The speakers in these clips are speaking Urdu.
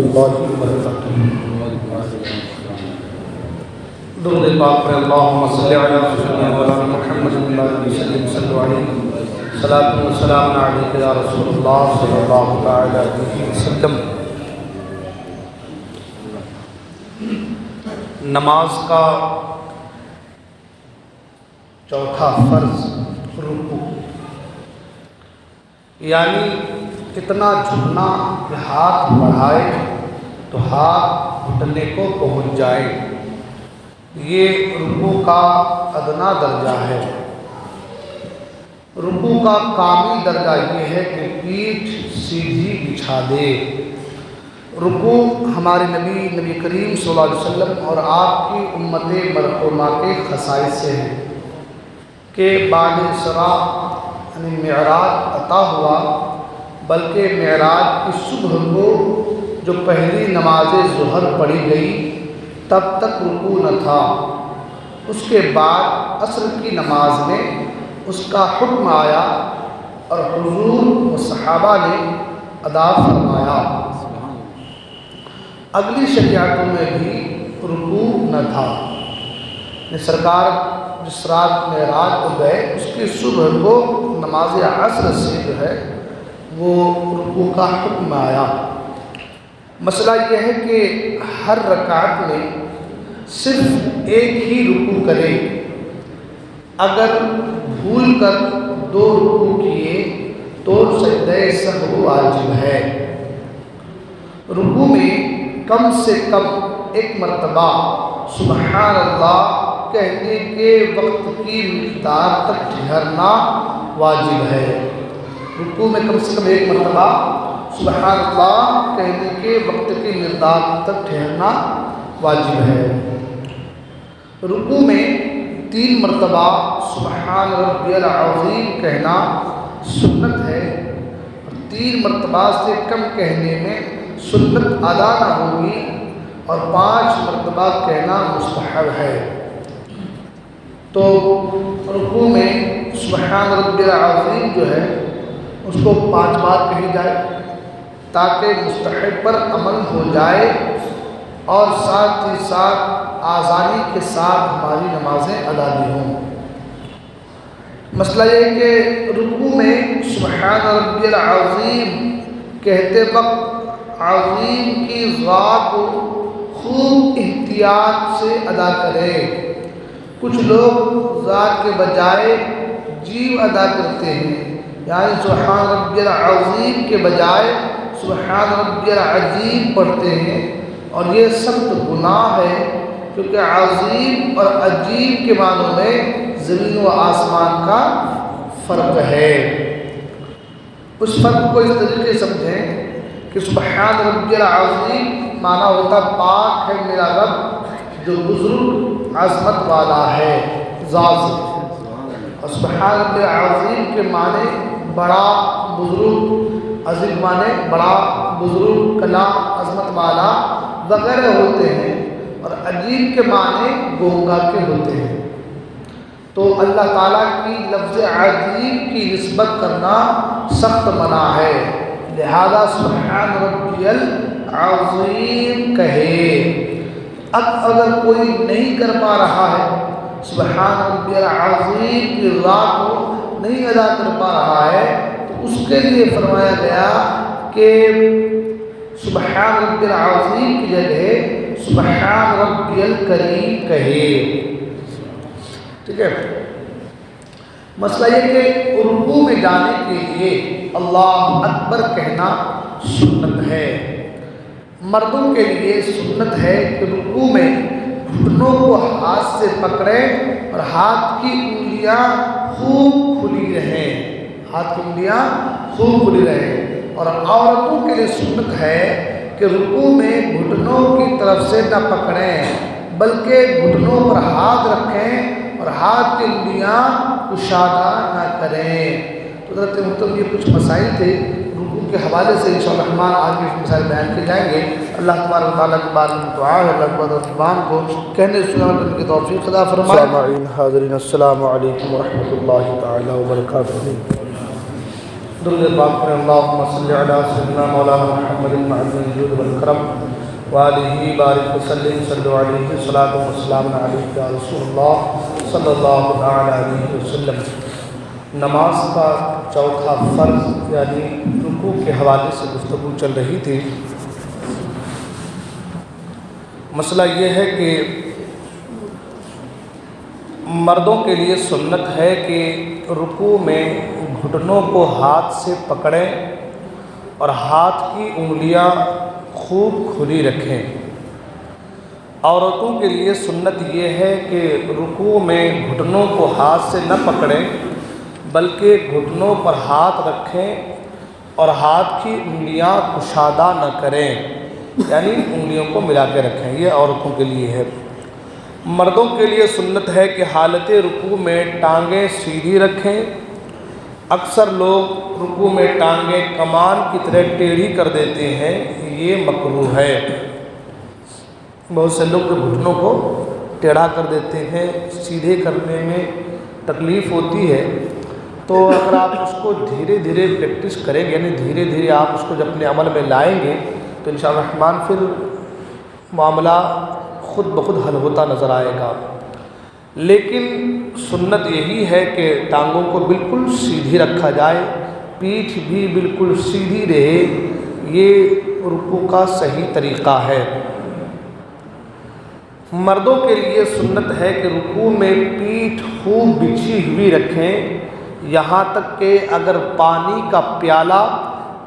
اللہ وبرکاتہ۔ درود پاک پر اللہم صلی علی سیدنا مولانا محمد صلی اللہ علیہ وسلم، صلاۃ و سلام علیک یا رسول اللہ صلی اللہ تعالی علیہ وسلم۔ نماز کا چوتھا فرض رکوع، یعنی اتنا جھکنا کہ ہاتھ بڑھائے تو ہاتھ گھٹنے کو پہنچ جائے، یہ رکوع کا ادنا درجہ ہے۔ رکوع کا کامل درجہ یہ ہے کہ پیٹھ سیدھی بچھا دے۔ رکوع ہمارے نبی کریم صلی اللہ علیہ وسلم اور آپ کی امت مرحومہ کے خصائص سے ہیں کہ بعد اسراء یعنی معراج عطا ہوا، بلکہ معراج کی صبح کو جو پہلی نماز ظہر پڑھی گئی تب تک رکوع نہ تھا۔ اس کے بعد عصر کی نماز میں اس کا حکم آیا اور حضور و صحابہ نے ادا فرمایا۔ اگلی شریعتوں میں بھی رکوع نہ تھا۔ سرکار جس رات معراج کو گئے اس کی صبح کو نماز عصر سے جو ہے وہ رکوع کا حکم آیا۔ مسئلہ یہ ہے کہ ہر رکعت میں صرف ایک ہی رکوع کرے، اگر بھول کر دو رکوع کیے تو سجدہ سہو واجب ہے۔ رکوع میں کم سے کم ایک مرتبہ سبحان اللہ کہنے کے وقت کی مقدار تک ٹھہرنا واجب ہے۔ رکوع میں کم سے کم ایک مرتبہ سبحان اللہ کہنے کے وقت کی مقدار تک ٹھہرنا واجب ہے۔ رکوع میں 3 مرتبہ سبحان ربی العظیم کہنا سنت ہے، اور 3 مرتبہ سے کم کہنے میں سنت ادا نہ ہوگی، اور 5 مرتبہ کہنا مستحب ہے۔ تو رکوع میں سبحان ربی العظیم جو ہے اس کو 5 بار کہی جائے تاکہ مستحب پر عمل ہو جائے، اور ساتھ ہی ساتھ آسانی کے ساتھ ہماری نمازیں ادا بھی ہوں۔ مسئلہ یہ کہ رکوع میں سبحان ربی العظیم کہتے وقت عظیم کی غا کو خوب احتیاط سے ادا کرے۔ کچھ لوگ ذات کے بجائے جیم ادا کرتے ہیں، یعنی سبحان ربی العظیم کے بجائے سبحان ربی العظیم پڑھتے ہیں، اور یہ سخت گناہ ہے، کیونکہ عظیم اور عجیب کے معنوں میں زمین و آسمان کا فرق ہے۔ اس فرق کو اس طریقے سمجھیں کہ سبحان ربی العظیم معنی ہوتا پاک ہے میرا رب جو بزرگ عظمت والا ہے ذات سے، اور سبحان ربی العظیم کے معنی بڑا بزرگ، عظیم معنی بڑا بزرگ، کلا عظمت والا وغیرہ ہوتے ہیں، اور عجیب کے معنی گونگا کے ہوتے ہیں۔ تو اللہ تعالیٰ کی لفظ عجیب کی نسبت کرنا سخت منع ہے، لہذا سبحان ربی العظیم کہے۔ اب اگر کوئی نہیں کر پا رہا ہے، سبحان ربی العظیم کی ذات کو نہیں ادا کر پا رہا ہے، تو اس کے لیے فرمایا گیا کہ سبحان ربی العظیم کی جگہ سبحان ربی الکریم کہے۔ ٹھیک ہے۔ مسئلہ یہ کہ رکوع میں جانے کے لیے اللہ اکبر کہنا سنت ہے۔ مردوں کے لیے سنت ہے کہ رکوع میں گھٹنوں کو ہاتھ سے پکڑیں اور ہاتھ کی انگلیاں خوب کھلی رہیں، ہاتھ کی انگلیاں خوب کھلی رہیں۔ اور عورتوں کے لیے سنت ہے کہ رکوع میں گھٹنوں کی طرف سے نہ پکڑیں، بلکہ گھٹنوں پر ہاتھ رکھیں اور ہاتھ کی انگلیاں کشادہ نہ کریں۔ تو حضرت محترم یہ کچھ مسائل تھے رکوع کے حوالے سے، انشاءاللہ الرحمن آج بھی مسائل بیان کیے جائیں گے۔ اللہ تبارک و تعالیٰ کے بارے میں دعا ہے اللہ کے بعد زبان کو کہنے سننے کی توفیق عطا فرمائے۔ سامعین حاضرین السلام علیکم ورحمۃ اللہ تعالیٰ وبرکاتہ۔ درود پاک پر اللہم صلی علی سیدنا مولانا محمد المعظم الجود والکرم وآلہ بارک وسلم صلی علیہ الصلاۃ والسلام علیہ یا رسول اللہ صلی اللہ علیہ وسلم۔ نماز کا چوتھا فرض یعنی رکوع کے حوالے سے گفتگو چل رہی تھی۔ مسئلہ یہ ہے کہ مردوں کے لیے سنت ہے کہ رکوع میں گھٹنوں کو ہاتھ سے پکڑیں اور ہاتھ کی انگلیاں خوب کھلی رکھیں۔ عورتوں کے لیے سنت یہ ہے کہ رکوع میں گھٹنوں کو ہاتھ سے نہ پکڑیں بلکہ گھٹنوں پر ہاتھ رکھیں اور ہاتھ کی انگلیاں کشادہ نہ کریں، یعنی انگلیوں کو ملا کے رکھیں۔ یہ عورتوں کے لیے ہے۔ مردوں کے لیے سنت ہے کہ حالت رکوع میں ٹانگیں سیدھی رکھیں۔ اکثر لوگ رکوع میں ٹانگیں کمان کی طرح ٹیڑھی کر دیتے ہیں، یہ مکروہ ہے۔ بہت سے لوگ گھٹنوں کو ٹیڑھا کر دیتے ہیں، سیدھے کرنے میں تکلیف ہوتی ہے، تو اگر آپ اس کو دھیرے دھیرے پریکٹس کریں گے، یعنی دھیرے دھیرے آپ اس کو جب اپنے عمل میں لائیں گے تو انشاءاللہ الرحمن پھر معاملہ خود بخود حل ہوتا نظر آئے گا۔ لیکن سنت یہی ہے کہ ٹانگوں کو بالکل سیدھی رکھا جائے، پیٹھ بھی بالکل سیدھی رہے، یہ رکوع کا صحیح طریقہ ہے۔ مردوں کے لیے سنت ہے کہ رکوع میں پیٹھ خوب بچھی ہوئی رکھیں، یہاں تک کہ اگر پانی کا پیالہ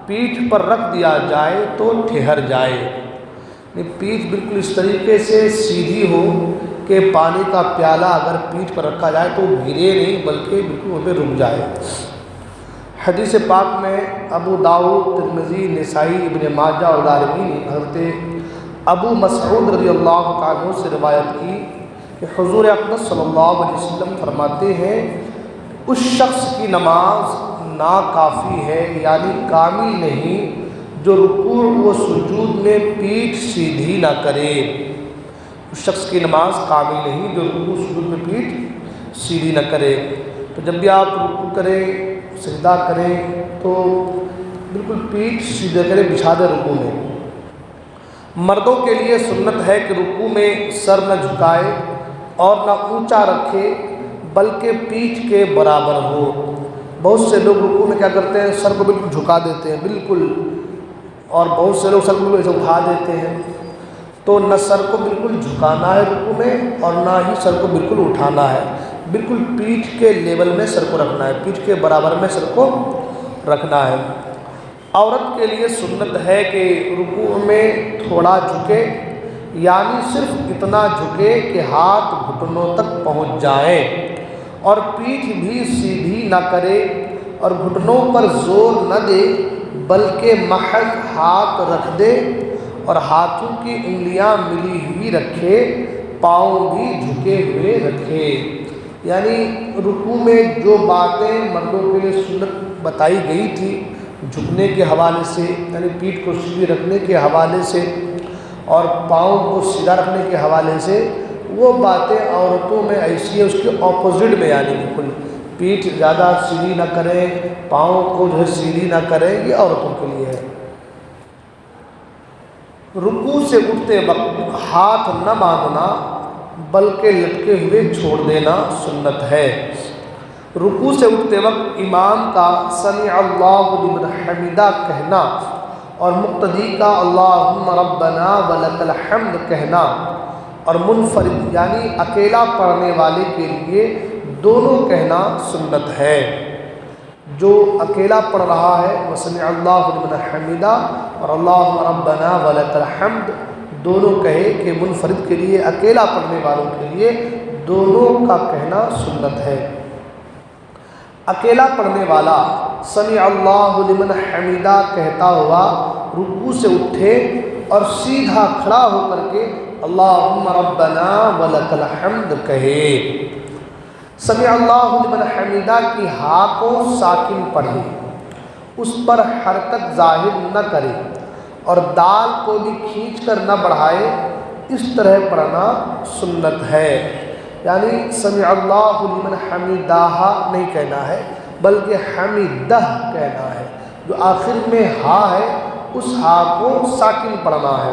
پیٹھ پر رکھ دیا جائے تو ٹھہر جائے، پیٹھ بالکل اس طریقے سے سیدھی ہو کہ پانی کا پیالہ اگر پیٹھ پر رکھا جائے تو گرے نہیں بلکہ بالکل وہاں پہ رک جائے۔ حدیث پاک میں ابو داؤد، ترمذی، نسائی، ابن ماجہ اور دارمی نے حضرت ابو مسعود رضی اللہ تعالیٰ عنہ سے روایت کی کہ حضور اقدس صلی اللہ علیہ وسلم فرماتے ہیں اس شخص کی نماز ناکافی ہے، یعنی کامل نہیں، جو رکوع و سجود میں پیٹھ سیدھی نہ کرے۔ اس شخص کی نماز کامل نہیں جو رکوع سجود میں پیٹھ سیدھی نہ کرے۔ تو جب بھی آپ رکوع کریں، سجدہ کریں تو بالکل پیٹھ سیدھے کریں، بچھا دیں رکوع میں۔ مردوں کے لیے سنت ہے کہ رکوع میں سر نہ جھکائے اور نہ اونچا رکھے بلکہ پیٹھ کے برابر ہو۔ بہت سے لوگ رکوع میں کیا کرتے ہیں، سر کو بالکل جھکا دیتے ہیں بالکل، اور بہت سے لوگ سر کو ایسے اٹھا دیتے ہیں۔ تو نہ سر کو بالکل جھکانا ہے رکوع میں اور نہ ہی سر کو بالکل اٹھانا ہے، بالکل پیٹھ کے لیول میں سر کو رکھنا ہے، پیٹھ کے برابر میں سر کو رکھنا ہے۔ عورت کے لیے سنت ہے کہ رکوع میں تھوڑا جھکے، یعنی صرف اتنا جھکے کہ ہاتھ گھٹنوں تک پہنچ جائیں اور پیٹھ بھی سیدھی نہ کرے اور گھٹنوں پر زور نہ دے بلکہ محض ہاتھ رکھ دے اور ہاتھوں کی انگلیاں ملی ہوئی رکھے، پاؤں بھی جھکے ہوئے رکھے۔ یعنی رکوع میں جو باتیں مردوں کے لیے سنت بتائی گئی تھی جھکنے کے حوالے سے، یعنی پیٹھ کو سیدھی رکھنے کے حوالے سے اور پاؤں کو سیدھا رکھنے کے حوالے سے، وہ باتیں عورتوں میں ایسی ہیں اس کے اپوزٹ میں، یعنی بالکل پیٹھ زیادہ سیدھی نہ کریں، پاؤں کو جو ہے سیدھی نہ کریں، یہ عورتوں کے لیے ہے۔ رکوع سے اٹھتے وقت ہاتھ نہ باندھنا بلکہ لٹکے ہوئے چھوڑ دینا سنت ہے۔ رکوع سے اٹھتے وقت امام کا سمع اللہ لمن حمدہ کہنا اور مقتدی کا اللہم ربنا ولک الحمد کہنا، اور منفرد یعنی اکیلا پڑھنے والے کے لیے دونوں کہنا سنت ہے۔ جو اکیلا پڑھ رہا ہے وسمع اللہ لمن حمدہ اور اللہم ربنا ولک الحمد دونوں کہے، کہ منفرد کے لیے، اکیلا پڑھنے والوں کے لیے دونوں کا کہنا سنت ہے۔ اکیلا پڑھنے والا سمع اللہ لمن حمدہ کہتا ہوا رکوع سے اٹھے اور سیدھا کھڑا ہو کر کے اللہم ربنا ولک الحمد کہے۔ سمع اللہ لمن حمدہ کی ہا کو ساکن پڑھے، اس پر حرکت ظاہر نہ کرے اور دال کو بھی کھینچ کر نہ بڑھائے، اس طرح پڑھنا سنت ہے۔ یعنی سمع اللہ لمن حمدہ نہیں کہنا ہے بلکہ حمیدہ کہنا ہے، جو آخر میں ہا ہے اس ہا کو ساکن پڑھنا ہے،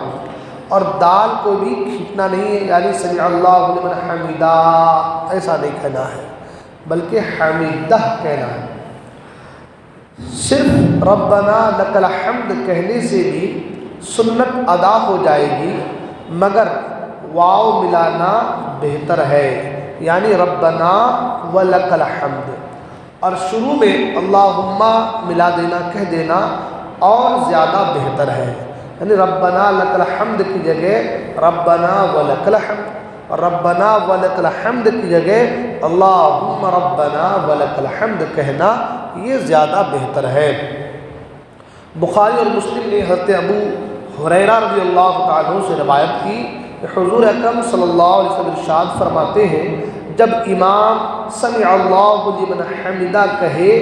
اور دال کو بھی کھینچنا نہیں ہے، یعنی سمع اللہ لمن حمیدہ ایسا نہیں کہنا ہے، بلکہ حمیدہ کہنا ہے۔ صرف ربنا لک الحمد کہنے سے بھی سنت ادا ہو جائے گی، مگر واو ملانا بہتر ہے، یعنی ربنا ولک الحمد، اور شروع میں اللہم ملا دینا، کہہ دینا اور زیادہ بہتر ہے، یعنی ربنا لک الحمد کی جگہ ربنا ولک الحمد، اور ربنا ولک الحمد کی جگہ اللہم ربنا ولک الحمد کہنا یہ زیادہ بہتر ہے۔ بخاری اور مسلم نے حضرت ابو ہریرہ رضی اللہ تعالیٰ عنہ سے روایت کی کہ حضور اکرم صلی اللہ علیہ وسلم ارشاد فرماتے ہیں، جب امام سمع اللہ لمن حمدہ کہے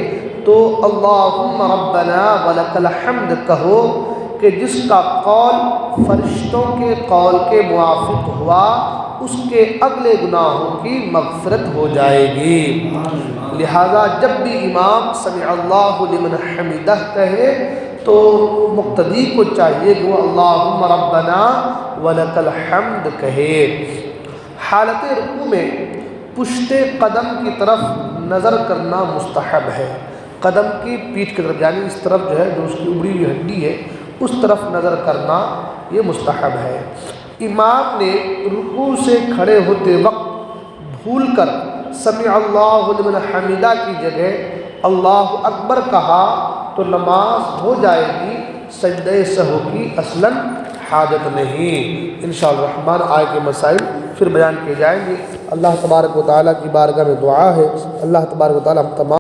تو اللہم ربنا ولک الحمد کہو، کہ جس کا قول فرشتوں کے قول کے موافق ہوا اس کے اگلے گناہوں کی مغفرت ہو جائے گی۔ لہذا جب بھی امام سمع اللہ لمن حمدہ کہے تو مقتدی کو چاہیے کہ وہ اللہم ربنا ولک الحمد کہے۔ حالت رکوع میں پشت قدم کی طرف نظر کرنا مستحب ہے، قدم کی پیٹھ کی طرف، یعنی اس طرف جو ہے جو اس کی ابڑی ہوئی ہڈی ہے اس طرف نظر کرنا یہ مستحب ہے۔ امام نے رکوع سے کھڑے ہوتے وقت بھول کر سمع اللہ لمن حمیدہ کی جگہ اللہ اکبر کہا تو نماز ہو جائے گی، سجدہ سہو کی اصلاً حاجت نہیں۔ انشاءاللہ الرحمن آئے کے مسائل پھر بیان کیے جائیں گے۔ اللہ تبارک و تعالیٰ کی بارگاہ میں دعا ہے، اللہ تبارک و تعالیٰ ہم تمام